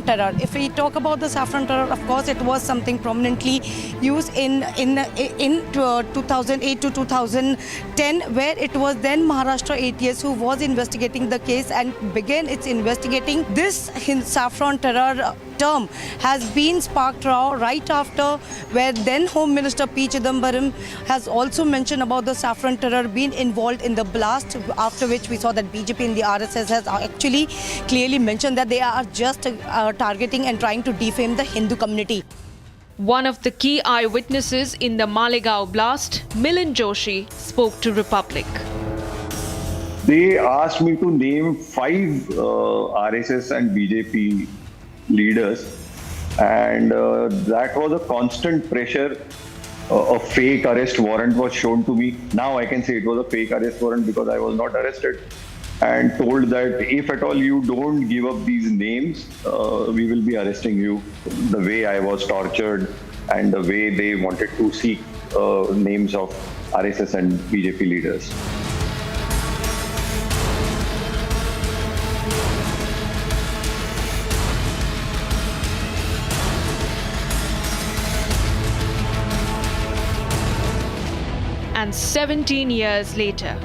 saffron terror. If we talk about the saffron terror, of course, it was something prominently used in 2008 to 2010, where it was then Maharashtra ATS who was investigating the case and began its investigating. This saffron terror term has been sparked right after, where then Home Minister P. Chidambaram has also mentioned about the saffron terror being involved in the blast, after which we saw that BJP and the RSS has actually clearly mentioned that they are just targeting and trying to defame the Hindu community. One of the key eyewitnesses in the Malegaon blast, Milind Joshi, spoke to Republic. They asked me to name 5 RSS and BJP leaders, and that was a constant pressure. A fake arrest warrant was shown to me. Now I can say it was a fake arrest warrant because I was not arrested, and told that if at all you don't give up these names, we will be arresting you. The way I was tortured and the way they wanted to seek names of RSS and BJP leaders. And 17 years later,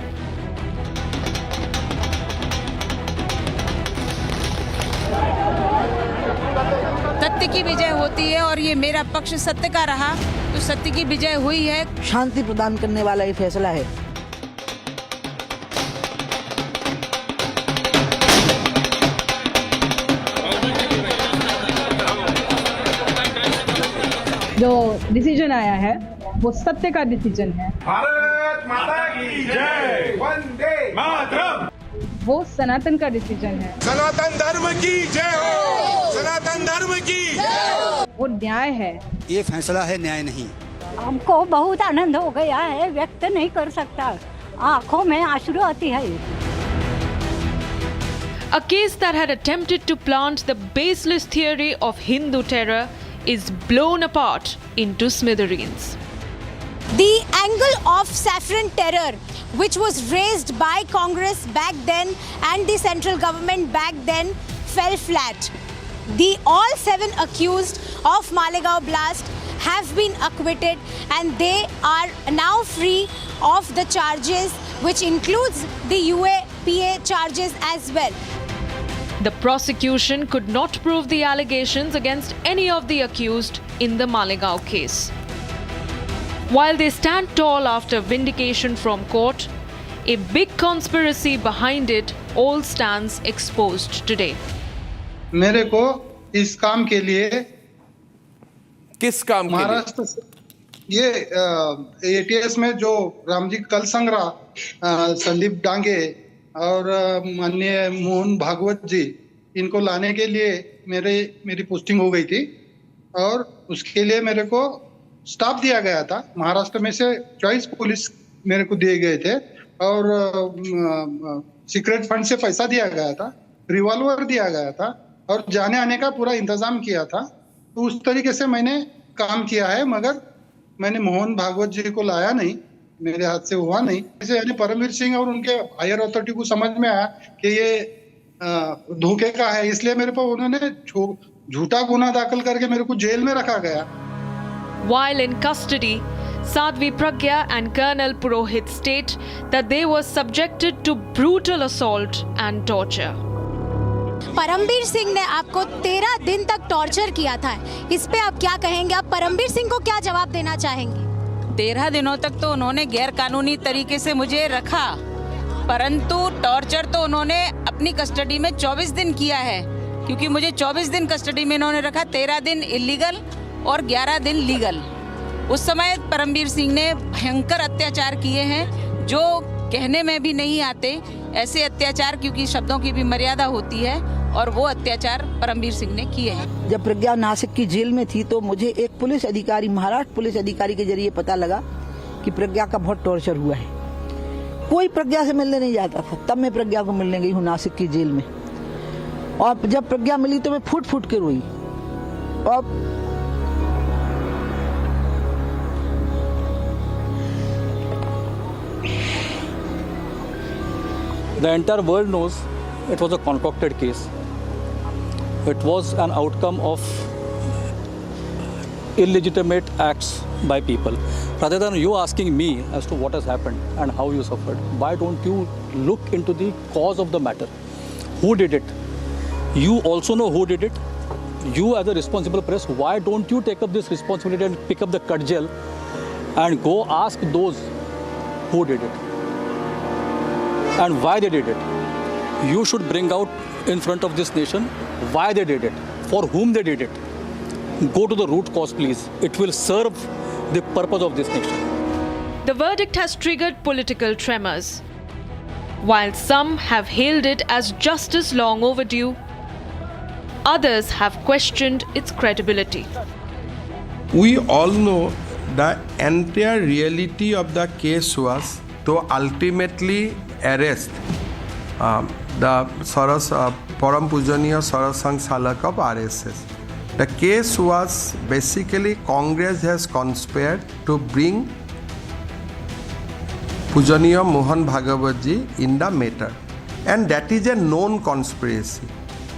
सत्य की विजय होती है और ये मेरा पक्ष सत्य का रहा, तो सत्य की विजय हुई है। शांति प्रदान करने वाला ये फैसला है। जो डिसीजन आया है वो सत्य का डिसीजन है। भारत माता की जय, वंदे मातरम। वो सनातन का डिसीजन है। सनातन धर्म की जय हो, सनातन धर्म की जय हो। वो न्याय है। ये फैसला है, न्याय नहीं। हमको बहुत आनंद हो गया है, व्यक्त नहीं कर सकता, आंखों में आंसू आती है। a case that had attempted to plant the baseless theory of Hindu terror is blown apart into smithereens. The angle of saffron terror, which was raised by Congress back then and the central government back then, fell flat. All 7 accused of Malegaon blast have been acquitted and they are now free of the charges, which includes the UAPA charges as well. The prosecution could not prove the allegations against any of the accused in the Malegaon case. While they stand tall after vindication from court, a big conspiracy behind it all stands exposed today. मेरे को इस काम के लिए, किस काम के लिए? महाराष्ट्र ये एटीएस में जो रामजी कल संग्रह, संदीप डांगे और माननीय मोहन भागवत जी, इनको लाने के लिए मेरी पोस्टिंग हो गई थी और उसके लिए मेरे को स्टाफ दिया गया था। महाराष्ट्र में से 24 पुलिस मेरे को दिए गए थे और सीक्रेट फंड से पैसा दिया गया था, रिवॉल्वर दिया गया था और जाने आने का पूरा इंतजाम किया था। तो उस तरीके से मैंने काम किया है, मगर मैंने मोहन भागवत जी को लाया नहीं, मेरे हाथ से हुआ नहीं। जैसे यानी परमवीर सिंह और उनके हायर अथॉरिटी को समझ में आया कि ये धोखे का है, इसलिए मेरे पर उन्होंने झूठा गुना दाखिल करके मेरे को जेल में रखा गया। While in custody, Sadhvi Pragya and Colonel Purohit state that they were subjected to brutal assault and torture. Paramvir Singh ने आपको 13 दिन तक टॉर्चर किया था, इस पे आप क्या कहेंगे? आप परमवीर सिंह को क्या जवाब देना चाहेंगे? 13 दिनों तक तो उन्होंने गैर कानूनी तरीके से मुझे रखा, परंतु टॉर्चर तो उन्होंने अपनी कस्टडी में 24 दिन किया है, क्योंकि मुझे 24 दिन कस्टडी में इन्होंने रखा, 13 दिन इलीगल और 11 दिन लीगल। उस समय परमवीर सिंह ने भयंकर अत्याचार किए हैं जो कहने में भी नहीं आते, ऐसे अत्याचार, क्योंकि शब्दों की भी मर्यादा होती है, और वो अत्याचार परमवीर सिंह ने किए हैं। जब प्रज्ञा नासिक की जेल में थी तो मुझे एक पुलिस अधिकारी, महाराष्ट्र पुलिस अधिकारी के जरिए पता लगा कि प्रज्ञा का बहुत टॉर्चर हुआ है। कोई प्रज्ञा से मिलने नहीं जाता था, तब मैं प्रज्ञा को मिलने गई हूँ नासिक की जेल में, और जब प्रज्ञा मिली तो मैं फूट फूट के रोई। और the entire world knows it was a concocted case. It was an outcome of illegitimate acts by people. Rather than you asking me as to what has happened and how you suffered, why don't you look into the cause of the matter? Who did it? You also know who did it. You as a responsible press, why don't you take up this responsibility and pick up the cudgel and go ask those who did it and why they did it? You should bring out in front of this nation why they did it, for whom they did it. Go to the root cause, please. It will serve the purpose of this nation. The verdict has triggered political tremors. While some have hailed it as justice long overdue, others have questioned its credibility. We all know the entire reality of the case was to ultimately arrest the Param Pujaniya Sarasang Salak of RSS. The case was basically Congress has conspired to bring Pujaniya Mohan Bhagavatji in the matter, and that is a known conspiracy.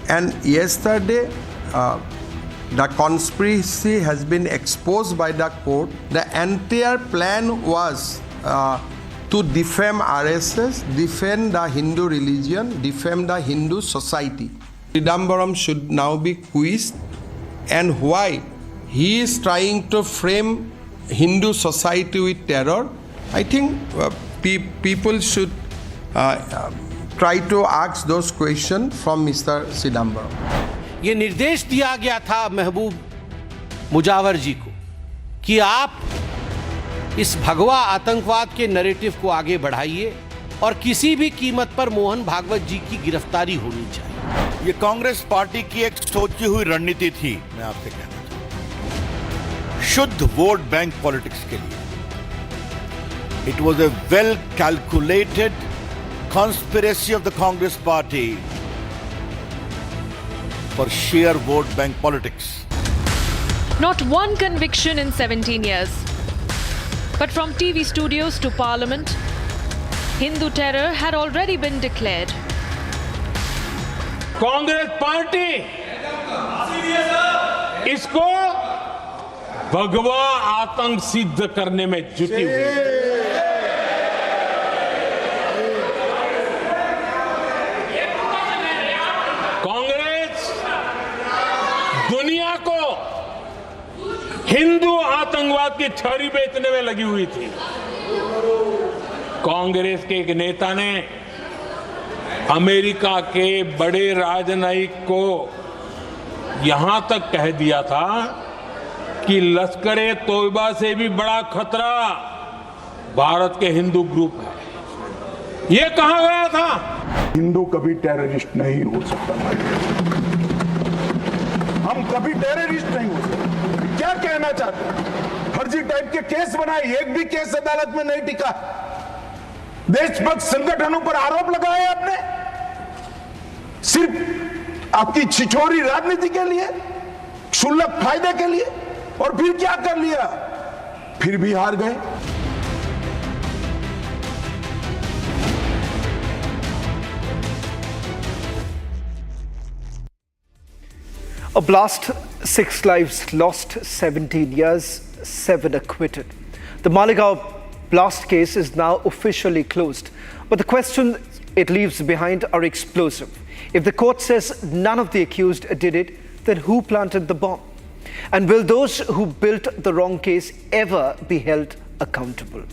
And yesterday the conspiracy has been exposed by the court. The entire plan was to defame RSS, defame the Hindu religion, defame the Hindu society. Chidambaram should now be quizzed, and why he is trying to frame Hindu society with terror. I think people should try to ask those questions from Mr. Chidambaram. ये निर्देश दिया गया था महबूब मुजावर जी को कि आप इस भगवा आतंकवाद के नैरेटिव को आगे बढ़ाइए और किसी भी कीमत पर मोहन भागवत जी की गिरफ्तारी होनी चाहिए। ये कांग्रेस पार्टी की एक सोची हुई रणनीति थी। मैं आपसे कहना चाहता हूं, शुद्ध वोट बैंक पॉलिटिक्स के लिए it was a well calculated conspiracy of the Congress party for sheer vote bank politics. Not one conviction in 17 years. But from TV studios to Parliament, Hindu terror had already been declared. Congress party इसको भगवा आतंक सिद्ध करने में जुटी हुई है। दुनिया को हिंदू आतंकवाद की छड़ी बेचने में लगी हुई थी। कांग्रेस के एक नेता ने अमेरिका के बड़े राजनयिक को यहां तक कह दिया था कि लश्कर-ए तोयबा से भी बड़ा खतरा भारत के हिंदू ग्रुप है। यह कहा गया था। हिंदू कभी टेररिस्ट नहीं हो सकता। हम कभी टेररिस्ट नहीं हो सकते। क्या कहना चाहते हैं? फर्जी टाइप के केस बनाए, एक भी केस अदालत में नहीं टिका। देशभक्त संगठनों पर आरोप लगाए आपने सिर्फ आपकी छिछोरी राजनीति के लिए, क्षुल्लक फायदे के लिए, और फिर क्या कर लिया? फिर भी हार गए। A blast, 6 lives lost, 17 years, 7 acquitted. The Malegaon blast case is now officially closed, but the questions it leaves behind are explosive. If the court says none of the accused did it, then who planted the bomb? And will those who built the wrong case ever be held accountable?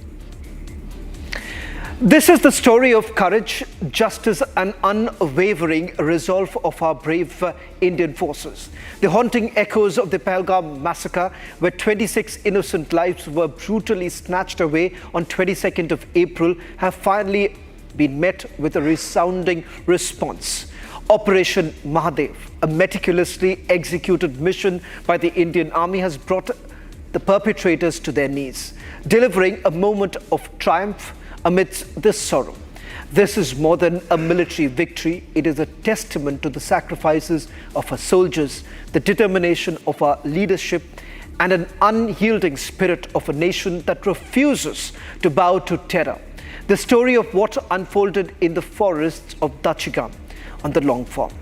This is the story of courage, justice and unwavering resolve of our brave Indian forces. The haunting echoes of the Pahalgam massacre, where 26 innocent lives were brutally snatched away on 22nd of April, have finally been met with a resounding response. Operation Mahadev, a meticulously executed mission by the Indian Army, has brought the perpetrators to their knees, delivering a moment of triumph amidst this sorrow. This is more than a military victory. It is a testament to the sacrifices of our soldiers, the determination of our leadership, and an unyielding spirit of a nation that refuses to bow to terror. The story of what unfolded in the forests of Dachigam on the LongForm.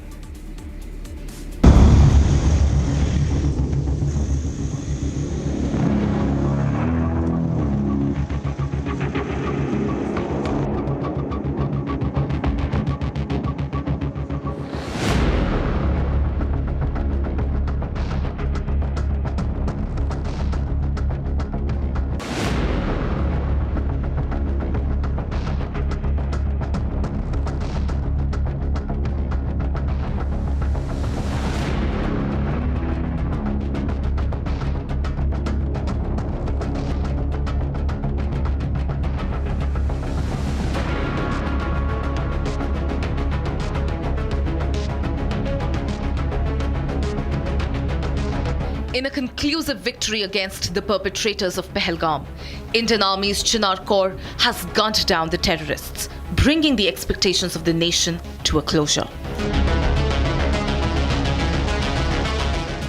In a conclusive victory against the perpetrators of Pahalgam, Indian Army's Chinar Corps has gunned down the terrorists, bringing the expectations of the nation to a closure.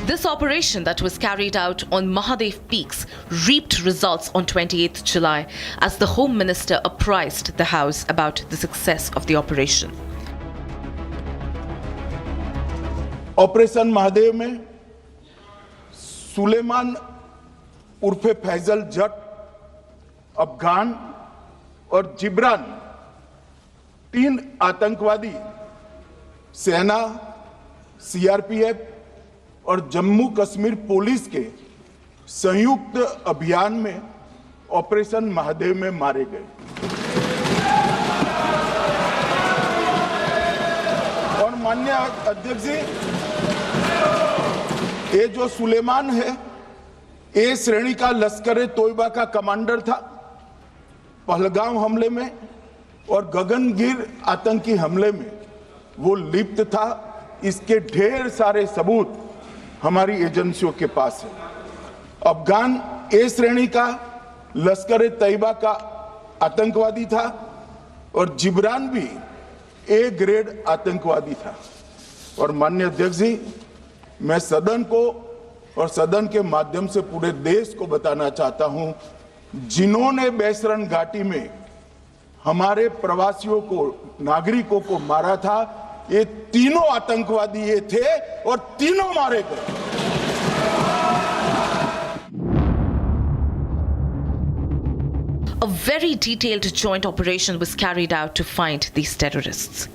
This operation that was carried out on Mahadev Peaks reaped results on 28th July as the Home Minister apprised the House about the success of the operation. Operation Mahadev में सुलेमान उर्फे फैजल जट, अफगान और जिब्रान 3 आतंकवादी सेना, CRPF और Jammu Kashmir police के संयुक्त अभियान में operation Mahadev में मारे गए। और माननीय अध्यक्ष जी, ये जो सुलेमान है, ए श्रेणी का लश्कर तोयबा का कमांडर था। पहलगाम हमले में और गगनगिर आतंकी हमले में वो लिप्त था। इसके ढेर सारे सबूत हमारी एजेंसियों के पास है। अफगान ए श्रेणी का लश्कर तैयबा का आतंकवादी था और जिब्रान भी ए ग्रेड आतंकवादी था। और माननीय अध्यक्ष जी, मैं सदन को और सदन के माध्यम से पूरे देश को बताना चाहता हूं, जिन्होंने बैसरन घाटी में हमारे प्रवासियों को, नागरिकों को मारा था, ये तीनों आतंकवादी ये थे और तीनों मारे गए। A very detailed joint operation was carried out to find these terrorists.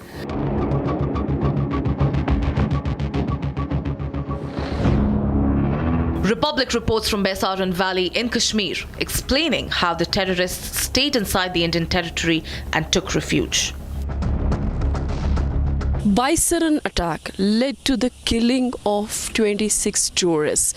Republic reports from Baisaran Valley in Kashmir explaining how the terrorists stayed inside the Indian territory and took refuge. Baisaran attack led to the killing of 26 tourists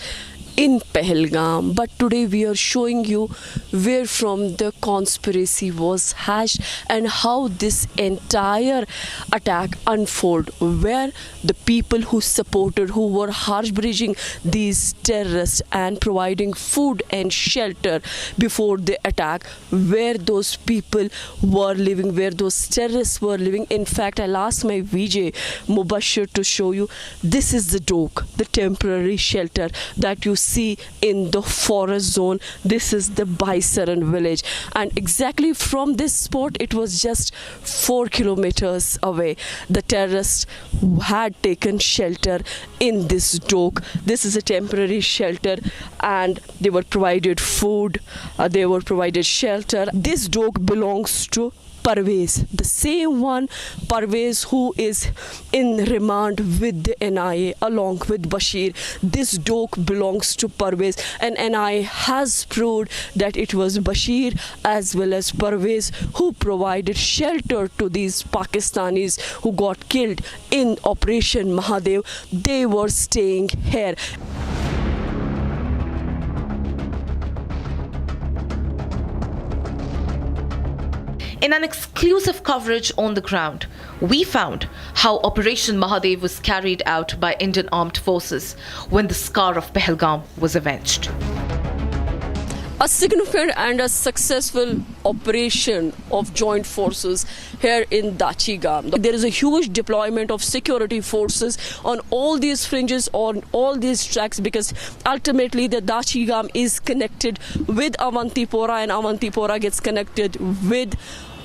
in Pahalgam, but today we are showing you where from the conspiracy was hatched and how this entire attack unfolded, where the people who supported, who were harboring these terrorists and providing food and shelter before the attack, where those people were living, where those terrorists were living. In fact, I'll ask my VJ Mubashir to show you. This is the dock, the temporary shelter that you see in the forest zone. This is the Baisaran village, and exactly from this spot it was just 4 kilometers away. The terrorists had taken shelter in this dock. This is a temporary shelter, and they were provided food, they were provided shelter. This dock belongs to Parvez, the same one Parvez who is in remand with the NIA along with Bashir. This dock belongs to Parvez, and NIA has proved that it was Bashir as well as Parvez who provided shelter to these Pakistanis who got killed in Operation Mahadev. They were staying here. In an exclusive coverage on the ground, we found how Operation Mahadev was carried out by Indian Armed Forces when the scar of Pahalgam was avenged. A significant and a successful operation of joint forces here in Dachigam. There is a huge deployment of security forces on all these fringes, on all these tracks, because ultimately the Dachigam is connected with Avantipora, and Avantipora gets connected with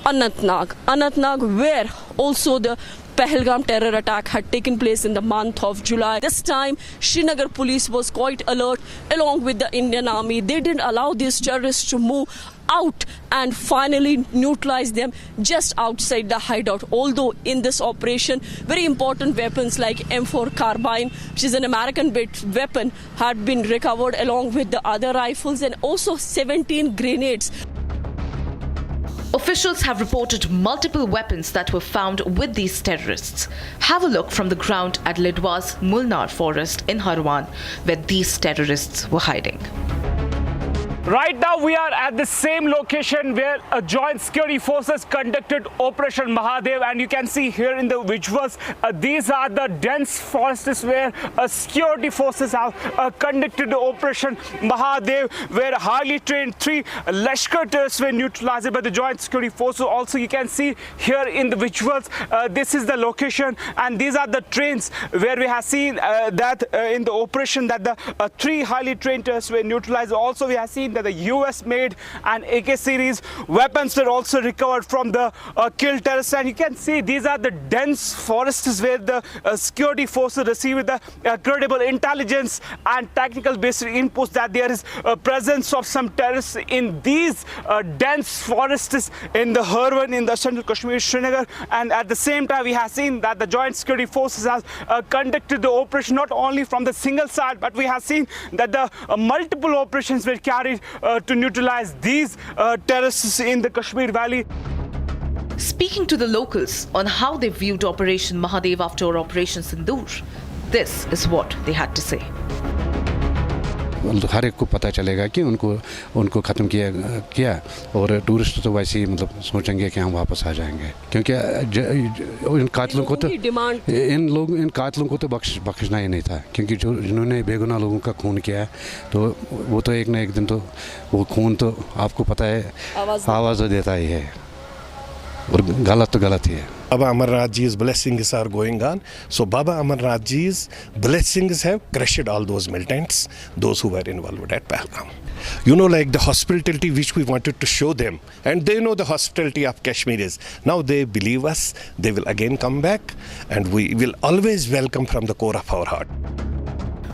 Anantnag. Anantnag, where also the Pahalgam terror attack had taken place in the month of July. This time, Srinagar police was quite alert along with the Indian Army. They didn't allow these terrorists to move out and finally neutralize them just outside the hideout. Although in this operation, very important weapons like M4 carbine, which is an American-built weapon, had been recovered along with the other rifles, and also 17 grenades. Officials have reported multiple weapons that were found with these terrorists. Have a look from the ground at Lidwa's Mulnar forest in Harwan, where these terrorists were hiding. Right now we are at the same location where joint security forces conducted Operation Mahadev, and you can see here in the visuals, these are the dense forests where security forces have conducted Operation Mahadev, where highly trained 3 Lashkar terrorists were neutralized by the joint security forces. Also you can see here in the visuals, this is the location, and these are the trains where we have seen that in the operation that the 3 highly trained terrorists were neutralized. Also we have seen that the US made and AK series weapons were also recovered from the killed terrorists, and you can see these are the dense forests where the security forces receive the credible intelligence and technical based inputs that there is a presence of some terrorists in these dense forests in the Herwan, in the central Kashmir, Srinagar. And at the same time we have seen that the joint security forces have conducted the operation not only from the single side, but we have seen that the multiple operations were carried to neutralize these terrorists in the Kashmir Valley. Speaking to the locals on how they viewed Operation Mahadev after Operation Sindoor, this is what they had to say. हर एक को पता चलेगा कि उनको ख़त्म किया और tourist तो वैसे ही मतलब सोचेंगे कि हम वापस आ जाएंगे, क्योंकि इन कातिलों को तो इन कातिलों को तो बख्शना ही नहीं था, क्योंकि जिन्होंने बेगुनाह लोगों का खून किया है तो वो तो एक ना एक दिन तो वो खून तो आपको पता है आवाज़ देता ही है, और गलत तो गलत ही है. Baba Amarnathji's blessings are going on. So Baba Amarnathji's blessings have crushed all those militants, those who were involved at Pahalgam. You know, like the hospitality which we wanted to show them, and they know the hospitality of Kashmiris. Now they believe us, they will again come back, and we will always welcome from the core of our heart.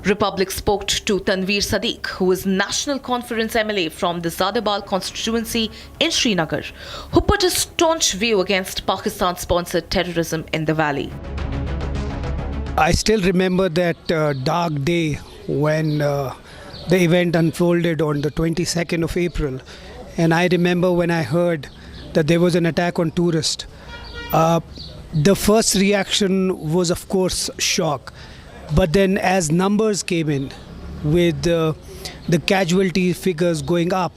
Republic spoke to Tanveer Sadiq, who is National Conference MLA from the Zadabal constituency in Srinagar, who put a staunch view against Pakistan-sponsored terrorism in the valley. I still remember that dark day when the event unfolded on the 22nd of April, and I remember when I heard that there was an attack on tourists. The first reaction was, of course, shock. But then as numbers came in, with the casualty figures going up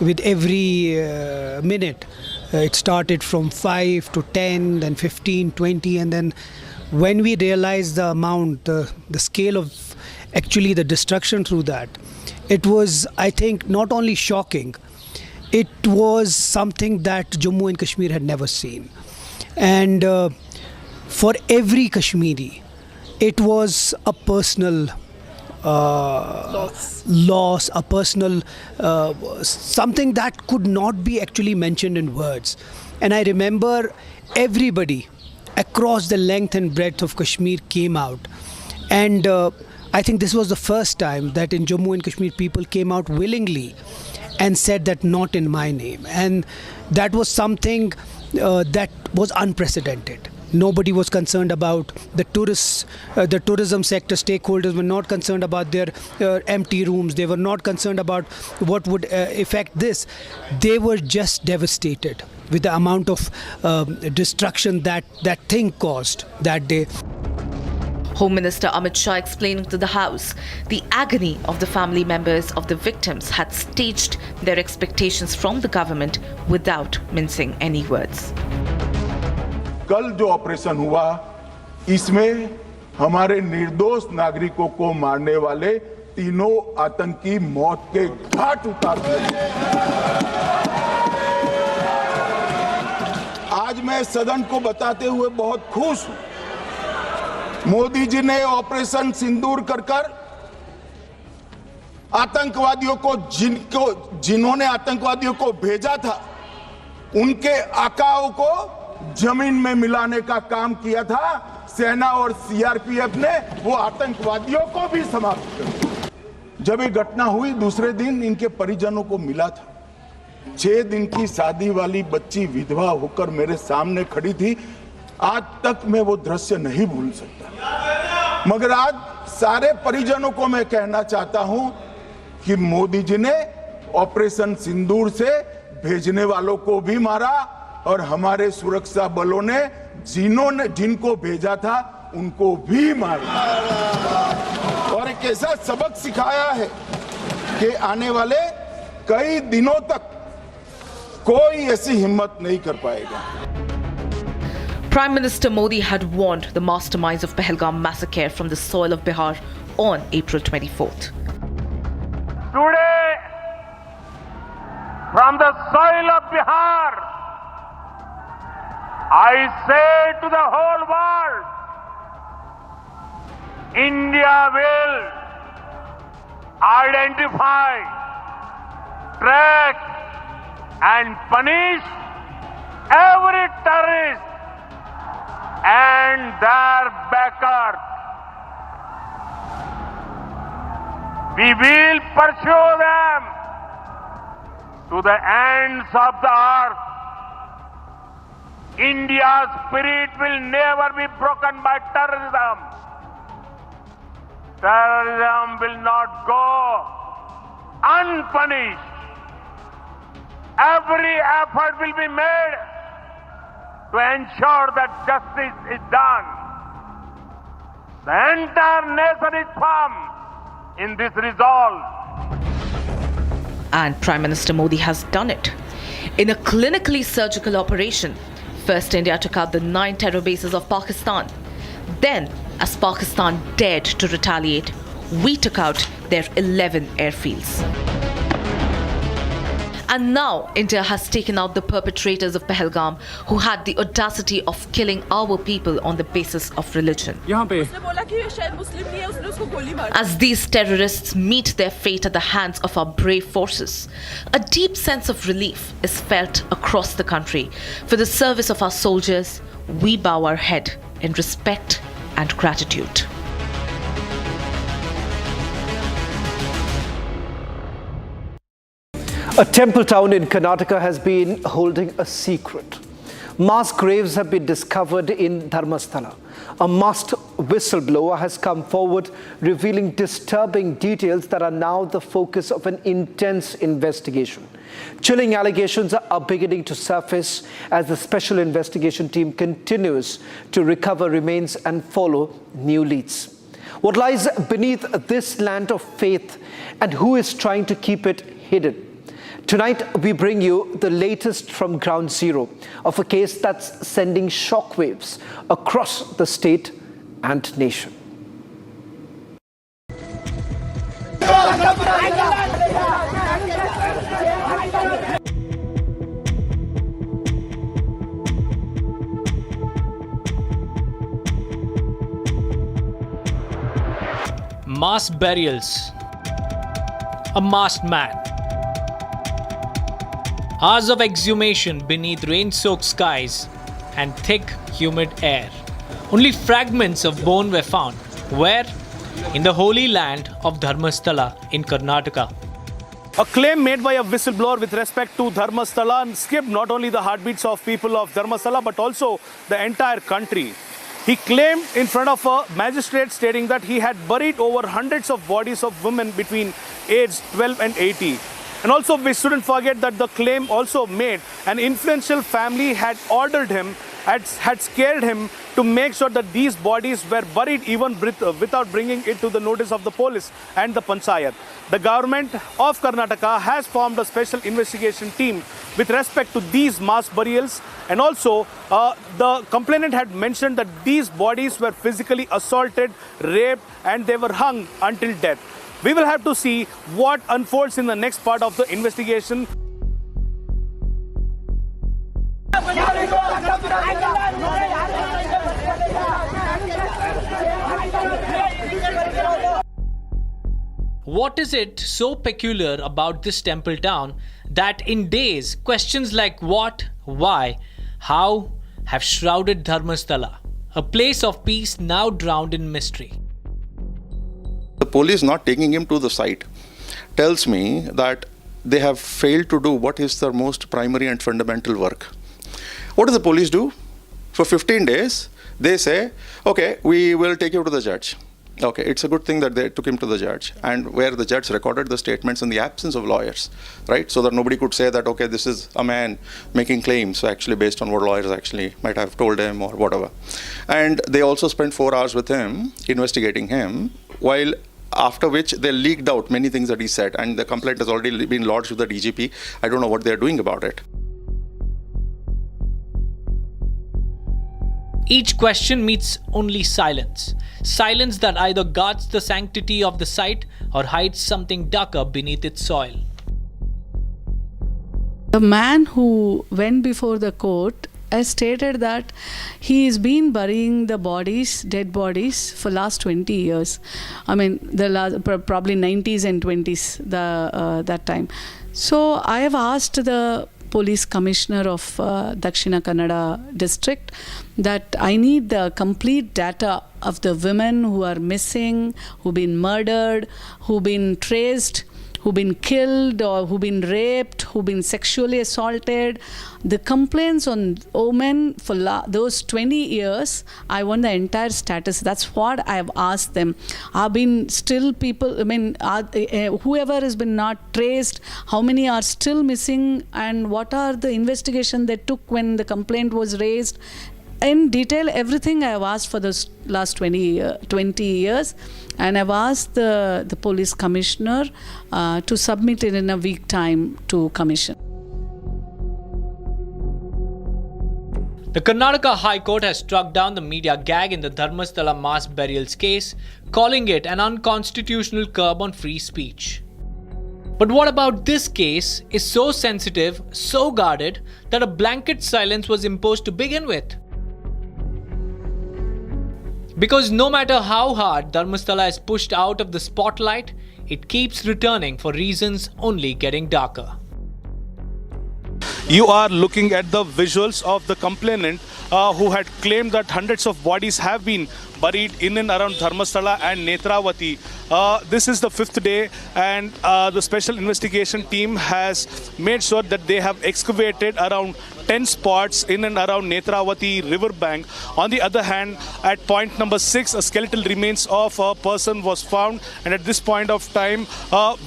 with every minute, it started from 5 to 10, then 15, 20, and then when we realized the amount, the scale of actually the destruction through that, it was, I think, not only shocking, it was something that Jammu and Kashmir had never seen. And for every Kashmiri, it was a personal loss, a personal something that could not be actually mentioned in words. And I remember everybody across the length and breadth of Kashmir came out. And I think this was the first time that in Jammu and Kashmir people came out willingly and said that not in my name. And that was something that was unprecedented. Nobody was concerned about the tourists, the tourism sector stakeholders were not concerned about their empty rooms. They were not concerned about what would affect this. They were just devastated with the amount of destruction that thing caused that day. Home Minister Amit Shah explaining to the House the agony of the family members of the victims had staged their expectations from the government without mincing any words. कल जो operation हुआ इसमें हमारे निर्दोष नागरिकों को मारने वाले तीनों आतंकी मौत के घाट उतार दिए। आज मैं सदन को बताते हुए बहुत खुश हूं, मोदी जी ने ऑपरेशन सिंदूर कर आतंकवादियों को जिन्होंने आतंकवादियों को भेजा था उनके आकाओं को जमीन में मिलाने का काम किया था। सेना और सीआरपीएफ ने वो आतंकवादियों को भी समाप्त किया। जब ये घटना हुई दूसरे दिन इनके परिजनों को मिला था। 6 दिन की शादी वाली बच्ची विधवा होकर मेरे सामने खड़ी थी। आज तक मैं वो दृश्य नहीं भूल सकता। मगर आज सारे परिजनों को मैं कहना चाहता हूं कि मोदी जी ने ऑपरेशन सिंदूर से भेजने वालों को भी मारा और हमारे सुरक्षा बलों ने जिनको भेजा था उनको भी मारा और एक ऐसा सबक सिखाया है कि आने वाले कई दिनों तक कोई ऐसी हिम्मत नहीं कर पाएगा। Prime Minister Modi had warned the masterminds of Pahalgam massacre from the soil of Bihar on April 24th. Today, from the soil of Bihar, I say to the whole world, India will identify, track and punish every terrorist and their backers. We will pursue them to the ends of the earth. India's spirit will never be broken by terrorism. Terrorism will not go unpunished. Every effort will be made to ensure that justice is done. The entire nation is firm in this resolve. And Prime Minister Modi has done it. In a clinically surgical operation, first India took out the 9 terror bases of Pakistan. Then, as Pakistan dared to retaliate, we took out their 11 airfields. And now India has taken out the perpetrators of Pahalgam, who had the audacity of killing our people on the basis of religion. As these terrorists meet their fate at the hands of our brave forces, a deep sense of relief is felt across the country. For the service of our soldiers, we bow our head in respect and gratitude. A temple town in Karnataka has been holding a secret. Mass graves have been discovered in Dharmasthala. A masked whistleblower has come forward revealing disturbing details that are now the focus of an intense investigation. Chilling allegations are beginning to surface as the special investigation team continues to recover remains and follow new leads. What lies beneath this land of faith and who is trying to keep it hidden? Tonight, we bring you the latest from ground zero of a case that's sending shockwaves across the state and nation. Mass burials. A masked man. Hours of exhumation beneath rain-soaked skies and thick, humid air. Only fragments of bone were found. Where? In the holy land of Dharmasthala in Karnataka. A claim made by a whistleblower with respect to Dharmasthala skipped not only the heartbeats of people of Dharmasthala but also the entire country. He claimed in front of a magistrate stating that he had buried over hundreds of bodies of women between age 12 and 80. And also, we shouldn't forget that the claim also made an influential family had ordered him, had scared him to make sure that these bodies were buried even without bringing it to the notice of the police and the panchayat. The government of Karnataka has formed a special investigation team with respect to these mass burials, and also the complainant had mentioned that these bodies were physically assaulted, raped, and they were hung until death. We will have to see what unfolds in the next part of the investigation. What is it so peculiar about this temple town that in days questions like what, why, how have shrouded Dharmasthala, a place of peace now drowned in mystery? The police not taking him to the site tells me that they have failed to do what is their most primary and fundamental work. What does the police do? For 15 days, they say, okay, we will take you to the judge. Okay, it's a good thing that they took him to the judge, and where the judge recorded the statements in the absence of lawyers, right? So that nobody could say that, okay, this is a man making claims actually based on what lawyers actually might have told him or whatever. And they also spent 4 hours with him, investigating him, while after which they leaked out many things that he said, and the complaint has already been lodged with the DGP. I don't know what they're doing about it. Each question meets only silence. Silence that either guards the sanctity of the site or hides something darker beneath its soil. The man who went before the court has stated that he's been burying the bodies, dead bodies, for last 20 years. I mean, the last, probably 90s and 20s, that time. So I have asked the police commissioner of Dakshina Kannada district that I need the complete data of the women who are missing, who've been murdered, who've been traced, who've been killed or who've been raped, who've been sexually assaulted. The complaints on women for those 20 years, I want the entire status. That's what I have asked them. I've been still people, I mean, whoever has been not traced, how many are still missing, and what are the investigation they took when the complaint was raised. In detail, everything I have asked for those last 20 years, and I've asked the police commissioner to submit it in a week time to commission. The Karnataka High Court has struck down the media gag in the Dharmasthala mass burials case, calling it an unconstitutional curb on free speech. But what about this case is so sensitive, so guarded, that a blanket silence was imposed to begin with? Because no matter how hard Dharmasthala is pushed out of the spotlight, it keeps returning for reasons only getting darker. You are looking at the visuals of the complainant who had claimed that hundreds of bodies have been buried in and around Dharmasthala and Netravati. This is the fifth day, and the special investigation team has made sure that they have excavated around 10 spots in and around Netravati riverbank. On the other hand, at point number 6, a skeletal remains of a person was found, and at this point of time,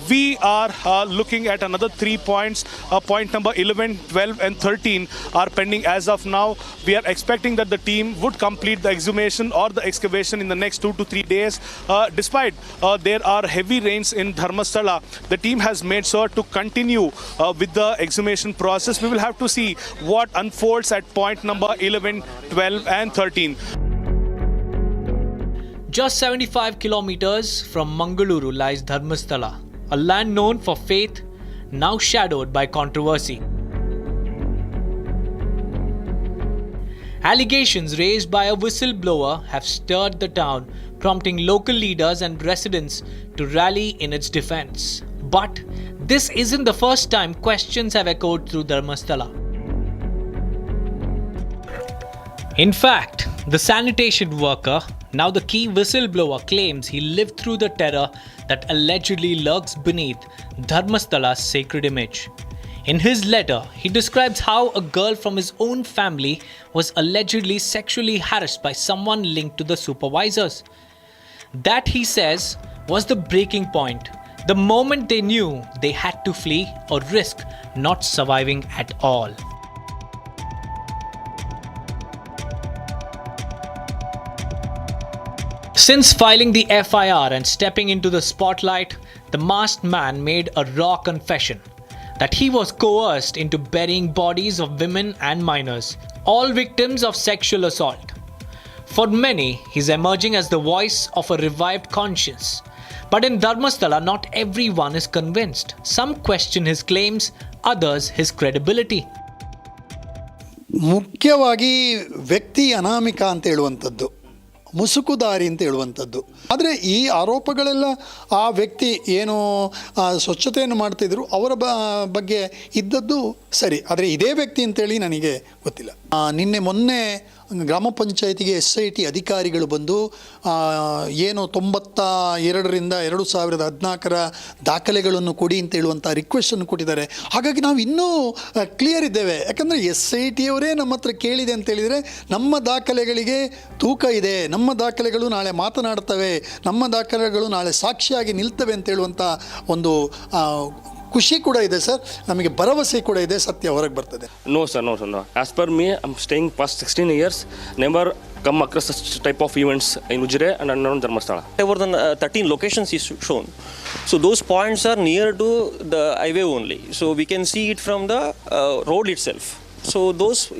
we are looking at another 3 points. Point number 11, 12 and 13 are pending as of now. We are expecting that the team would complete the exhumation or the excavation in the next 2 to 3 days. Despite there are heavy rains in Dharmasthala, the team has made sure to continue with the exhumation process. We will have to see what unfolds at point number 11, 12 and 13. Just 75 kilometers from Mangaluru lies Dharmasthala, a land known for faith, now shadowed by controversy. Allegations raised by a whistleblower have stirred the town, prompting local leaders and residents to rally in its defense. But this isn't the first time questions have echoed through Dharmasthala. In fact, the sanitation worker, now the key whistleblower, claims he lived through the terror that allegedly lurks beneath Dharmasthala's sacred image. In his letter, he describes how a girl from his own family was allegedly sexually harassed by someone linked to the supervisors. That, he says, was the breaking point, the moment they knew they had to flee or risk not surviving at all. Since filing the FIR and stepping into the spotlight, the masked man made a raw confession that he was coerced into burying bodies of women and minors, all victims of sexual assault. For many, he's emerging as the voice of a revived conscience. But in Dharmasthala, not everyone is convinced. Some question his claims, others his credibility. ಮುಖ್ಯವಾಗಿ ವ್ಯಕ್ತಿ ಅನಾಮಿಕ ಅಂತ ಹೇಳುವಂಥದ್ದು, ಮುಸುಕುದಾರಿ ಅಂತ ಹೇಳುವಂಥದ್ದು. ಆದರೆ ಈ ಆರೋಪಗಳೆಲ್ಲ ಆ ವ್ಯಕ್ತಿ ಏನು ಸ್ವಚ್ಛತೆಯನ್ನು ಮಾಡ್ತಿದ್ರು ಅವರ ಬಗ್ಗೆ ಇದ್ದದ್ದು ಸರಿ, ಆದರೆ ಇದೇ ವ್ಯಕ್ತಿ ಅಂತೇಳಿ ನನಗೆ ಗೊತ್ತಿಲ್ಲ. ಮೊನ್ನೆ ಗ್ರಾಮ ಪಂಚಾಯತಿಗೆ SIT ಅಧಿಕಾರಿಗಳು ಬಂದು ಏನು 92ರಿಂದ 2014ರ ದಾಖಲೆಗಳನ್ನು ಕೊಡಿ ಅಂತ ಹೇಳುವಂಥ ರಿಕ್ವೆಸ್ಟನ್ನು ಕೊಟ್ಟಿದ್ದಾರೆ. ಹಾಗಾಗಿ ನಾವು ಇನ್ನೂ ಕ್ಲಿಯರ್ ಇದ್ದೇವೆ. ಯಾಕಂದರೆ SIT ಅವರೇ ನಮ್ಮ ಹತ್ರ ಕೇಳಿದೆ ಅಂತ ಹೇಳಿದರೆ ನಮ್ಮ ದಾಖಲೆಗಳಿಗೆ ತೂಕ ಇದೆ, ನಮ್ಮ ದಾಖಲೆಗಳು ನಾಳೆ ಮಾತನಾಡ್ತವೆ, ನಮ್ಮ ದಾಖಲೆಗಳು ನಾಳೆ ಸಾಕ್ಷಿಯಾಗಿ ನಿಲ್ತವೆ ಅಂತ ಹೇಳುವಂಥ ಒಂದು ಖುಷಿ ಕೂಡ ಇದೆ ಸರ್, ನಮಗೆ ಭರವಸೆ ಕೂಡ ಇದೆ, ಸತ್ಯ ಹೊರಗೆ ಬರ್ತದೆ. No sir, no. As per me, I'm staying past 16 years, never come across such type of events in Ujire and around Dharmasthala. More than 13 locations is shown. So those points are near to the highway only. So we can see it from the road itself. So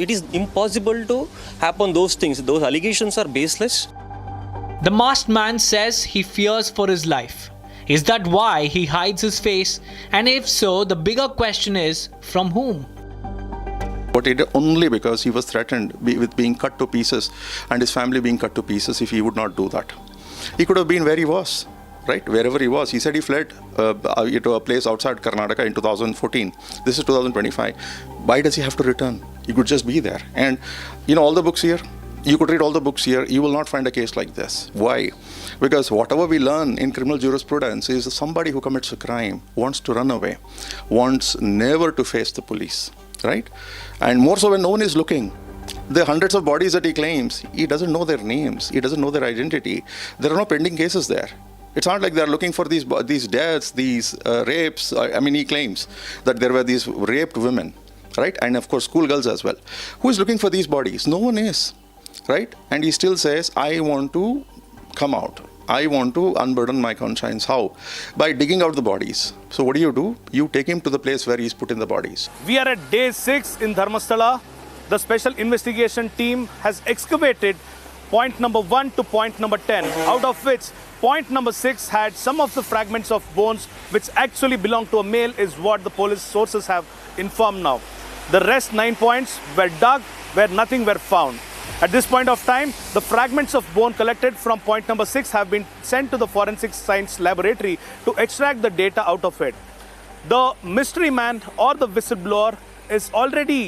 it is impossible to happen those things. Those allegations are baseless. The masked man says he fears for his life. Is that why he hides his face? And if so, the bigger question is, from whom? But it only because he was threatened with being cut to pieces and his family being cut to pieces if he would not do that. He could have been where he was, right? Wherever he was. He said he fled to a place outside Karnataka in 2014. This is 2025. Why does he have to return? He could just be there. And all the books here, you could read all the books here, you will not find a case like this. Why? Because whatever we learn in criminal jurisprudence is somebody who commits a crime wants to run away, wants never to face the police, right? And more so when no one is looking. The hundreds of bodies that he claims, he doesn't know their names, he doesn't know their identity. There are no pending cases there. It's not like they're looking for these deaths, these rapes. I mean, he claims that there were these raped women, right? And of course, schoolgirls as well. Who is looking for these bodies? No one is. Right? And he still says, I want to come out. I want to unburden my conscience. How? By digging out the bodies. So what do? You take him to the place where he's put in the bodies. We are at day 6 in Dharmasthala. The special investigation team has excavated point number 1 to point number 10, out of which point number 6 had some of the fragments of bones which actually belong to a male, is what the police sources have informed now. The rest 9 points were dug where nothing were found. At this point of time, the fragments of bone collected from point number 6 have been sent to the forensic science laboratory to extract the data out of it. The mystery man or the whistleblower is already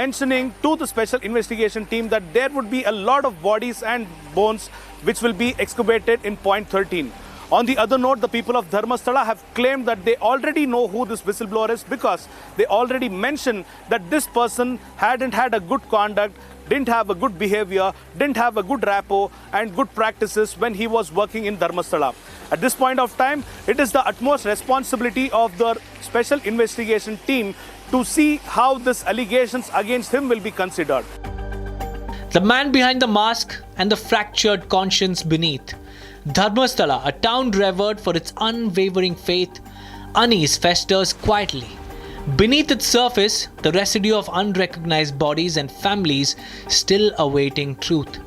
mentioning to the special investigation team that there would be a lot of bodies and bones which will be excavated in point 13. On the other note, the people of Dharmasthala have claimed that they already know who this whistleblower is because they already mentioned that this person hadn't had a good conduct, didn't have a good behavior, didn't have a good rapport and good practices when he was working in Dharmasthala. At this point of time, it is the utmost responsibility of the special investigation team to see how these allegations against him will be considered. The man behind the mask and the fractured conscience beneath. Dharmasthala, a town revered for its unwavering faith, unease festers quietly. Beneath its surface, the residue of unrecognized bodies and families still awaiting truth.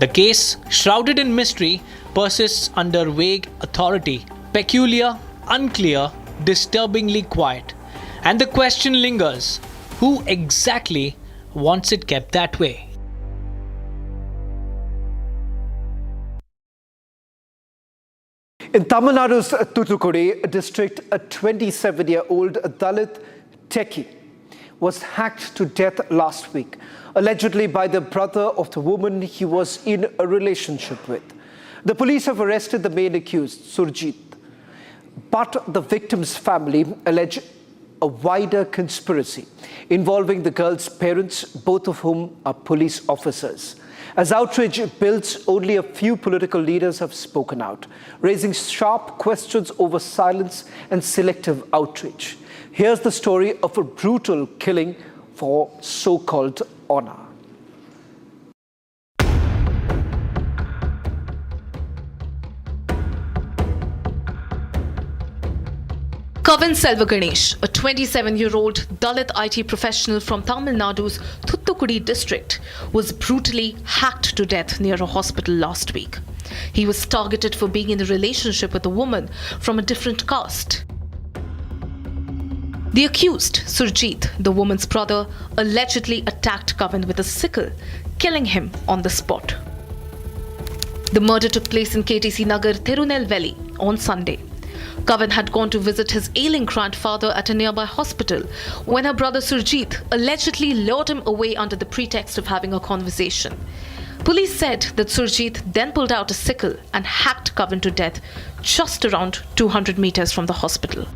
The case, shrouded in mystery, persists under vague authority, peculiar, unclear, disturbingly quiet. And the question lingers, who exactly wants it kept that way? In Tamil Nadu's Thoothukudi district, a 27-year-old Dalit techie was hacked to death last week, allegedly by the brother of the woman he was in a relationship with. The police have arrested the main accused, Surjit, but the victim's family allege a wider conspiracy involving the girl's parents, both of whom are police officers. As outrage builds, only a few political leaders have spoken out, raising sharp questions over silence and selective outrage. Here's the story of a brutal killing for so-called honor. Kavan Selvaganesh, a 27-year-old Dalit IT professional from Tamil Nadu's Thoothukudi district, was brutally hacked to death near a hospital last week. He was targeted for being in a relationship with a woman from a different caste. The accused, Surjit, the woman's brother, allegedly attacked Kavan with a sickle, killing him on the spot. The murder took place in KTC Nagar, Tirunelveli on Sunday. Kavan had gone to visit his ailing grandfather at a nearby hospital when her brother Surjit allegedly lured him away under the pretext of having a conversation. Police said that Surjit then pulled out a sickle and hacked Kavan to death just around 200 meters from the hospital.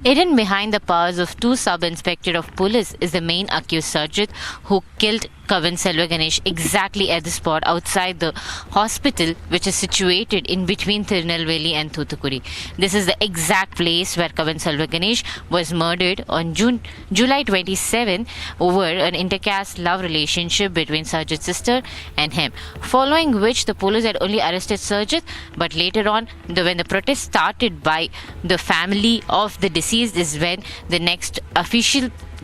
Hidden behind the powers of two sub-inspector of police is the main accused Surjit, who killed Kavan Selva Ganesh exactly at the spot outside the hospital, which is situated in between Tirunelveli and Thoothukudi. This is the exact place where Kavan Selva Ganesh was murdered on July 27 over an intercaste love relationship between Sarjit's sister and him. Following which the police had only arrested Sarjit, but later on, when the protest started by the family of the deceased, is when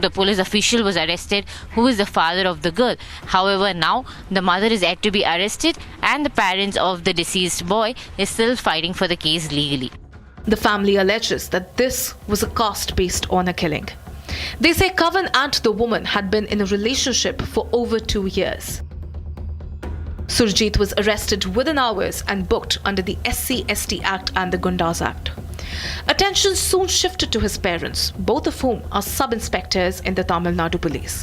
the police official was arrested, who is the father of the girl. However, now the mother is yet to be arrested and the parents of the deceased boy is still fighting for the case legally. The family alleges that this was a caste-based honor killing. They say Kavan and the woman had been in a relationship for over 2 years. Surjit was arrested within hours and booked under the SC/ST Act and the Gundas Act. Attention soon shifted to his parents, both of whom are sub-inspectors in the Tamil Nadu police.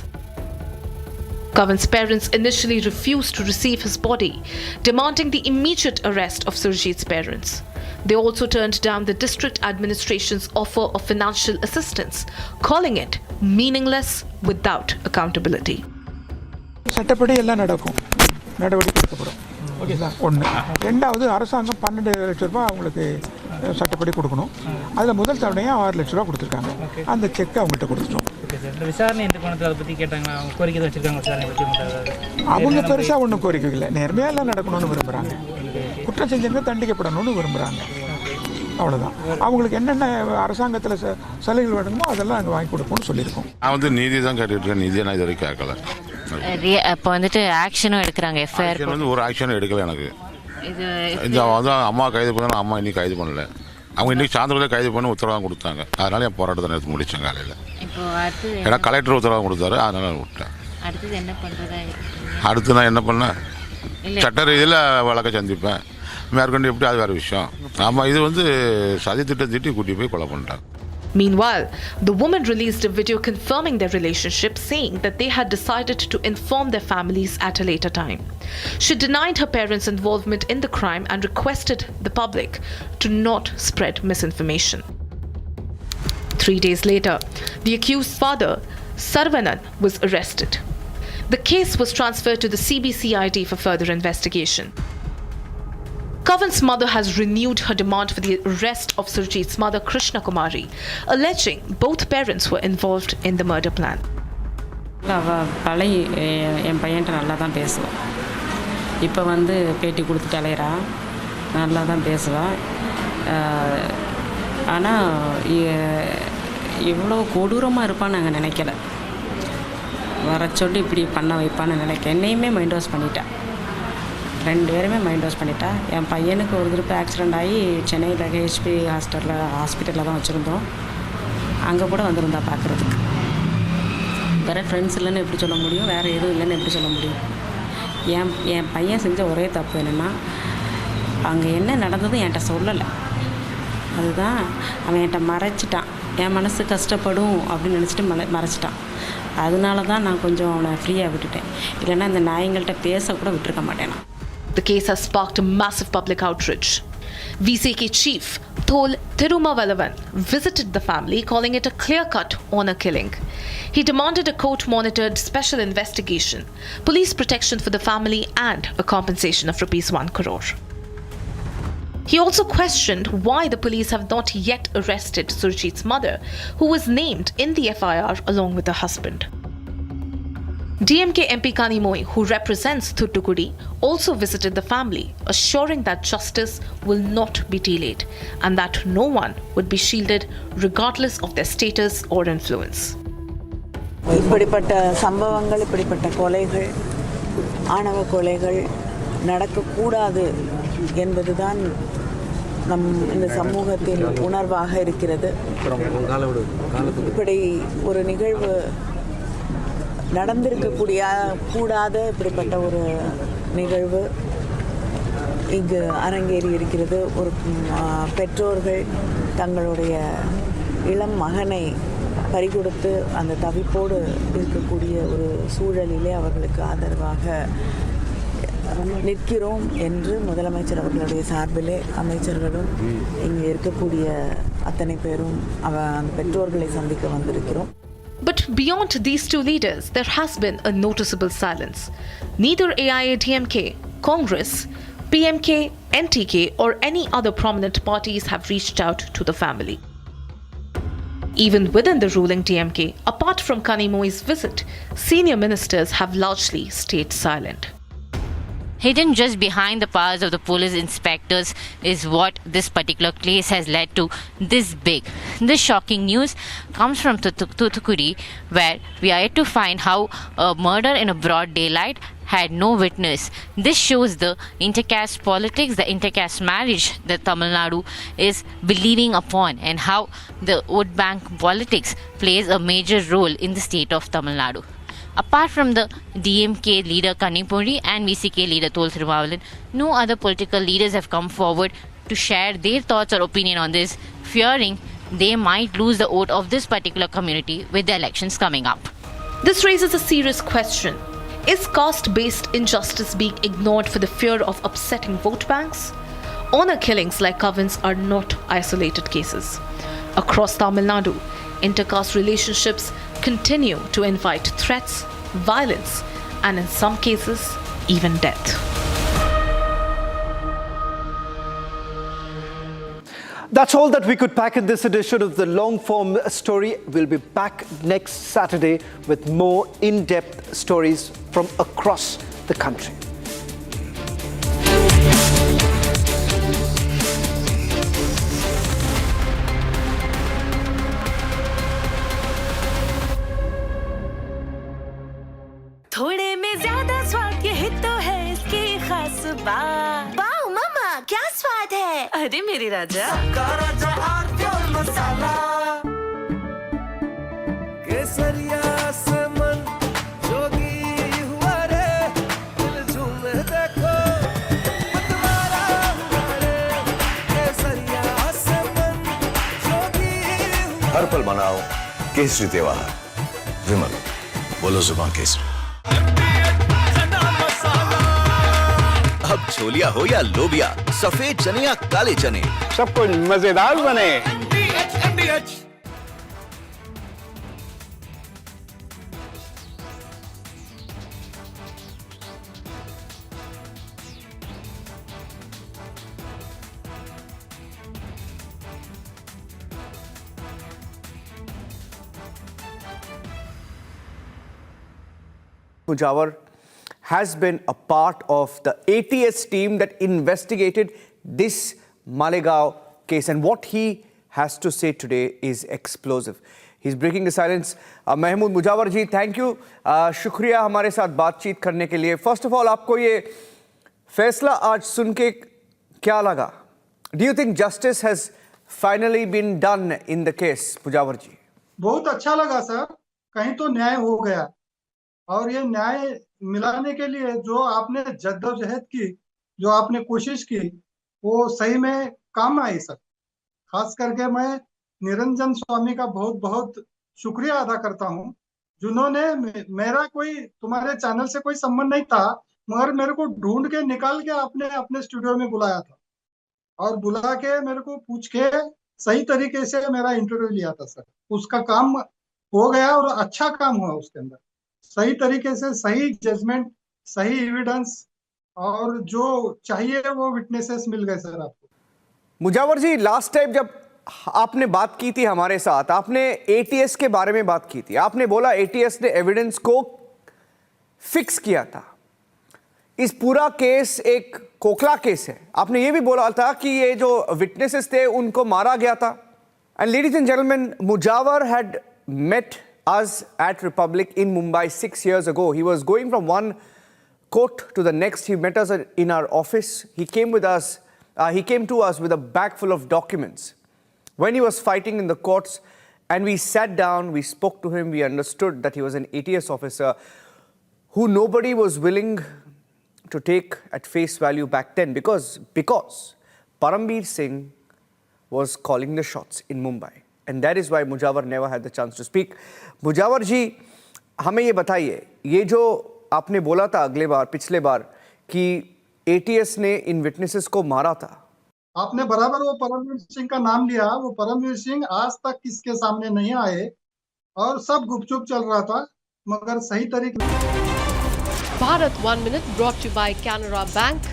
Kavan's parents initially refused to receive his body, demanding the immediate arrest of Surjit's parents. They also turned down the district administration's offer of financial assistance, calling it meaningless without accountability. சட்டப்படி எல்லாம் நடக்கும், நடவடிக்கை எடுக்கப்படும். ஒன்று. ரெண்டாவது, அரசாங்கம் 12 லட்ச ரூபாய் அவங்களுக்கு சட்டப்படி கொடுக்கணும். அதில் முதல் தவணையாக 6 லட்ச ரூபா கொடுத்துருக்காங்க. அந்த செக்கை அவங்கள்ட்ட கொடுத்துட்டோம். விசாரணை எந்த கோணத்தில் அதை பற்றி கேட்டாங்க, அவங்க கோரிக்கை வச்சுருக்காங்க விசாரணை பற்றி? அவங்க பெருசாக ஒன்றும் கோரிக்கை இல்லை, நேர்மையாக எல்லாம் நடக்கணும்னு விரும்புகிறாங்க. குற்றம் செஞ்சவங்க தண்டிக்கப்படணும்னு விரும்புகிறாங்க. அவ்வளோதான். அவங்களுக்கு என்னென்ன அரசாங்கத்தில் சலுகைகள் வேணுமோ அதெல்லாம் நாங்கள் வாங்கி கொடுப்போம்னு சொல்லியிருக்கோம். நான் நீதி தான் கேட்டுருக்கேன், நீதியை நான் இது வரைக்கும் கேட்கல. இப்போ வந்துட்டு ஆக்ஷனும் எடுக்கிறாங்க. எஃப்ஐஆர் ஒரு ஆக்ஷனும் எடுக்கல. எனக்கு இந்த அம்மா கைது பண்ணாலும் அம்மா இன்னைக்கு கைது பண்ணல. அவங்க இன்னைக்கு சாயந்தரத்தில் கைது பண்ணி உத்தரவாதம் கொடுத்தாங்க. அதனால என் போராட்டத்தை நேற்று முடித்தேன் காலையில். ஏன்னா கலெக்டர் உத்தரவாதம் கொடுத்தாரு, அதனால விட்டேன். அடுத்து நான் என்ன பண்ணேன், சட்ட ரீதியில் வழக்கை சந்திப்பேன். மேற்கொண்டு எப்படி அது வேறு விஷயம். ஆமாம், இது சதி திட்டம் திட்டி கூட்டி போய் கொலை பண்ணிட்டாங்க. Meanwhile, the woman released a video confirming their relationship, saying that they had decided to inform their families at a later time. She denied her parents' involvement in the crime and requested the public to not spread misinformation. 3 days later, the accused father, Sarvanan, was arrested. The case was transferred to the CBCID for further investigation. Kavan's mother has renewed her demand for the arrest of Surjit's mother, Krishna Kumari, alleging both parents were involved in the murder plan. என் பையன்ட்ட நல்லா தான் பேசுவாள். இப்போ பேட்டி கொடுத்துட்டு அலையிறா, நல்லா தான் பேசுவாள். ஆனால் இவ்வளோ கொடூரமாக இருப்பான்னு நாங்கள் நினைக்கல. வர சொல்லி இப்படி பண்ண வைப்பான்னு நினைக்க என்னையுமே மைண்ட் வாஷ் பண்ணிட்டேன். 2 பேருமே மைண்ட் வாஷ் பண்ணிட்டா. என் பையனுக்கு ஒரு திருப்பி ஆக்சிடெண்ட் ஆகி சென்னையில் ஹெச்பி ஹாஸ்பிட்டலில் தான் வச்சுருந்தோம். அங்கே கூட வந்திருந்தா பார்க்குறதுக்கு. வேறு ஃப்ரெண்ட்ஸ் இல்லைன்னு எப்படி சொல்ல முடியும், வேறு எதுவும் இல்லைன்னு எப்படி சொல்ல முடியும். என் பையன் செஞ்ச ஒரே தப்பு என்னென்னா, அங்கே என்ன நடந்ததும் என்கிட்ட சொல்லலை. அதுதான் அவன் என்கிட்ட மறைச்சிட்டான். என் மனசு கஷ்டப்படும் அப்படின்னு நினச்சிட்டு மறைச்சிட்டான். அதனால தான் நான் கொஞ்சம் அவனை ஃப்ரீயாக விட்டுட்டேன். இல்லைன்னா இந்த நாயங்கள்கிட்ட பேச கூட விட்டுருக்க மாட்டேன். The case has sparked a massive public outrage. VCK chief Thol Thirumavalavan visited the family, calling it a clear-cut honor killing. He demanded a court-monitored special investigation, police protection for the family and a compensation of ₹1 crore. He also questioned why the police have not yet arrested Surjit's mother, who was named in the FIR along with her husband. DMK MP Kanimoi, who represents Thoothukudi, also visited the family, assuring that justice will not be delayed and that no one would be shielded regardless of their status or influence. இப்படிப்பட்ட சம்பவங்கள், இப்படிப்பட்ட கொலைகள், ஆணவ கொலைகள் நடக்கக்கூடாது என்பதுதான் இந்த சமூகத்தின் உணர்வாக இருக்கிறது. இப்படி ஒரு நிகழ்வு கூடாத இப்படிப்பட்ட ஒரு நிகழ்வு இங்கு அரங்கேறி இருக்கிறது. ஒரு பெற்றோர்கள் தங்களுடைய இளம் மகனை பறிகொடுத்து அந்த தவிப்போடு இருக்கக்கூடிய ஒரு சூழலிலே அவர்களுக்கு ஆதரவாக நிற்கிறோம் என்று முதலமைச்சர் அவர்களுடைய சார்பிலே அமைச்சர்களும் இங்கே இருக்கக்கூடிய அத்தனை பேரும் அந்த பெற்றோர்களை சந்திக்க வந்திருக்கிறோம். But beyond these two leaders, there has been a noticeable silence. Neither AIADMK, Congress, PMK, NTK, or any other prominent parties have reached out to the family. Even within the ruling DMK, apart from Kanimoi's visit, senior ministers have largely stayed silent. Hidden just behind the powers of the police inspectors is what this particular case has led to this big. This shocking news comes from Thoothukudi, where we are yet to find how a murder in a broad daylight had no witness. This shows the intercaste politics, the intercaste marriage that Tamil Nadu is believing upon, and how the vote bank politics plays a major role in the state of Tamil Nadu. Apart from the DMK leader Kanipuri and VCK leader Tol Thirumavalan, no other political leaders have come forward to share their thoughts or opinion on this, fearing they might lose the vote of this particular community with the elections coming up. This raises a serious question. Is caste-based injustice being ignored for the fear of upsetting vote banks? Honor killings like Kavins are not isolated cases. Across Tamil Nadu, intercaste relationships continue to invite threats, violence, and in some cases, even death. That's all that we could pack in this edition of the Long Form Story. We'll be back next Saturday with more in-depth stories from across the country. थोड़े में ज्यादा स्वाद यही तो है इसकी खास बात। वाओ मामा क्या स्वाद है? अरे मेरे राजा राजा और मसाला केसरिया से मन जोगी हुआ रे दिल झूम देखो मतवारा हुआ रे केसरिया से मन जोगी हर पल मनाओ केसरी त्योहार। विमल बोलो जुबान केसरी। अब छोलिया हो या लोबिया, सफेद चने या काले चने, सब कुछ मजेदार बने। Mujawar has been a part of the ATS team that investigated this Malegaon case, and what he has to say today is explosive. He's breaking the silence. Mahmood Mujawar ji, thank you. शुक्रिया हमारे साथ बातचीत करने के लिए. First of all, आपको ये फैसला आज सुन के क्या लगा? Do you think justice has finally been done in the case, Mujawar ji? बहुत अच्छा लगा सर. कहीं तो न्याय हो गया. और ये न्याय मिलाने के लिए जो आपने जद्दोजहद की, जो आपने कोशिश की, वो सही में काम आई सर. खास करके मैं निरंजन स्वामी का बहुत बहुत शुक्रिया अदा करता हूँ, जिन्होंने मेरा कोई तुम्हारे चैनल से कोई संबंध नहीं था, मगर मेरे को ढूंढ के निकाल के आपने अपने स्टूडियो में बुलाया था और बुला के मेरे को पूछ के सही तरीके से मेरा इंटरव्यू लिया था सर. उसका काम हो गया और अच्छा काम हुआ. उसके अंदर सही तरीके से सही जजमेंट, सही एविडेंस और जो चाहिए वो विटनेसेस मिल गए सर आपको. मुजावर जी, लास्ट टाइम जब आपने बात की थी हमारे साथ, आपने एटीएस के बारे में बात की थी. आपने बोला एटीएस ने एविडेंस को फिक्स किया था. इस पूरा केस एक खोखला केस है. आपने ये भी बोला था कि ये जो विटनेसेस थे उनको मारा गया था. And ladies and gentleman, Mujawar had met us at Republic in Mumbai 6 years ago. He was going from one court to the next. He met us in our office. He came with us. He came to us with a bag full of documents. When he was fighting in the courts, and we sat down, we spoke to him, we understood that he was an ATS officer who nobody was willing to take at face value back then because Parambir Singh was calling the shots in Mumbai. And that is why Mujawar never had the chance to speak. Mujawar जी, हमें ये बताइए, ये जो आपने बोला था पिछले बार कि ATS ने इन विटनेसेस को मारा था, आपने बराबर वो परमवीर सिंह का नाम लिया. वो परमवीर सिंह आज तक किसके सामने नहीं आए और सब गुपचुप चल रहा था, मगर सही तरीके Bharat 1 Minute brought to you by Canara Bank.